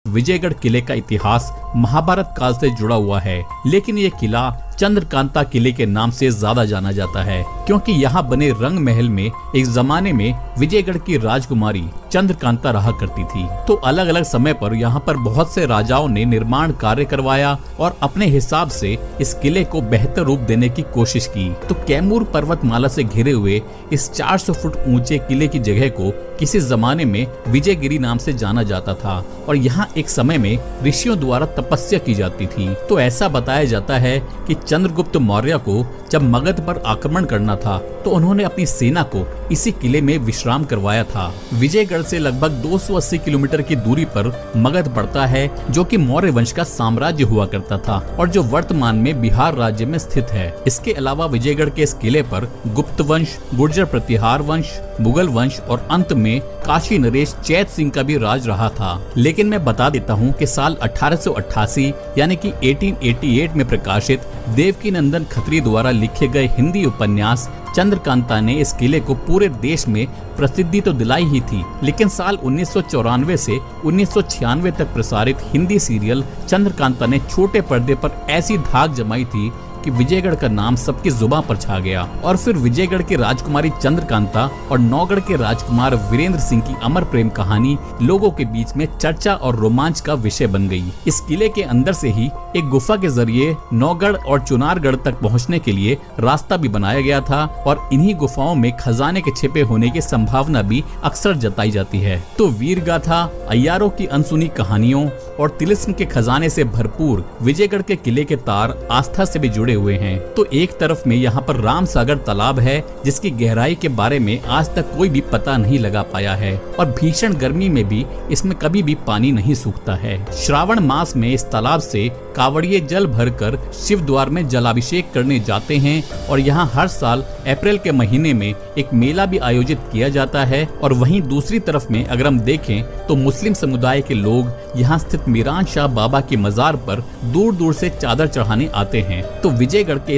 विजयगढ़ किले का इतिहास महाभारत काल से जुड़ा हुआ है, लेकिन ये किला चंद्रकांता किले के नाम से ज्यादा जाना जाता है क्योंकि यहाँ बने रंग महल में एक जमाने में विजयगढ़ की राजकुमारी चंद्रकांता रहा करती थी। तो अलग अलग समय पर यहाँ पर बहुत से राजाओं ने निर्माण कार्य करवाया और अपने हिसाब से इस किले को बेहतर रूप देने की कोशिश की। तो कैमूर पर्वतमाला से घिरे हुए इस 400 फुट ऊंचे किले की जगह को किसी जमाने में विजयगिरी नाम से जाना जाता था और यहाँ एक समय में ऋषियों द्वारा तपस्या की जाती थी। तो ऐसा बताया जाता है कि चंद्रगुप्त मौर्य को जब मगध पर आक्रमण करना था तो उन्होंने अपनी सेना को इसी किले में विश्राम करवाया था। विजयगढ़ से लगभग 280 किलोमीटर की दूरी पर मगध पड़ता है, जो कि मौर्य वंश का साम्राज्य हुआ करता था और जो वर्तमान में बिहार राज्य में स्थित है। इसके अलावा विजयगढ़ के इस किले पर गुप्त वंश, गुर्जर प्रतिहार वंश, मुगल वंश और अंत में काशी नरेश चैत सिंह का भी राज रहा था। लेकिन मैं बता देता हूँ कि साल 1888 यानी कि 1888 में प्रकाशित देवकीनंदन खत्री द्वारा लिखे गए हिंदी उपन्यास चंद्रकांता ने इस किले को पूरे देश में प्रसिद्धि तो दिलाई ही थी, लेकिन साल 1994 से 1996 तक प्रसारित हिंदी सीरियल चंद्रकांता ने छोटे पर्दे पर ऐसी धाक जमाई थी कि विजयगढ़ का नाम सबकी जुबान पर छा गया। और फिर विजयगढ़ की राजकुमारी चंद्रकांता और नौगढ़ के राजकुमार वीरेंद्र सिंह की अमर प्रेम कहानी लोगों के बीच में चर्चा और रोमांच का विषय बन गई। इस किले के अंदर से ही एक गुफा के जरिए नौगढ़ और चुनारगढ़ तक पहुंचने के लिए रास्ता भी बनाया गया था और इन्हीं गुफाओं में खजाने के छिपे होने की संभावना भी अक्सर जताई जाती है। तो वीर गाथा, अय्यारों की अनसुनी कहानियों और तिलिस्म के खजाने से भरपूर विजयगढ़ के किले के तार आस्था से भी जुड़े हुए हैं। तो एक तरफ में यहाँ पर राम सागर तालाब है, जिसकी गहराई के बारे में आज तक कोई भी पता नहीं लगा पाया है और भीषण गर्मी में भी इसमें कभी भी पानी नहीं सूखता है। श्रावण मास में इस तालाब से कावड़िए जल भरकर शिव द्वार में जलाभिषेक करने जाते हैं और यहाँ हर साल अप्रैल के महीने में एक मेला भी आयोजित किया जाता है। और वहीं दूसरी तरफ में अगर हम देखें तो मुस्लिम समुदाय के लोग यहाँ स्थित मीरान शाह बाबा की मजार पर दूर दूर से चादर चढ़ाने आते हैं। तो विजयगढ़ के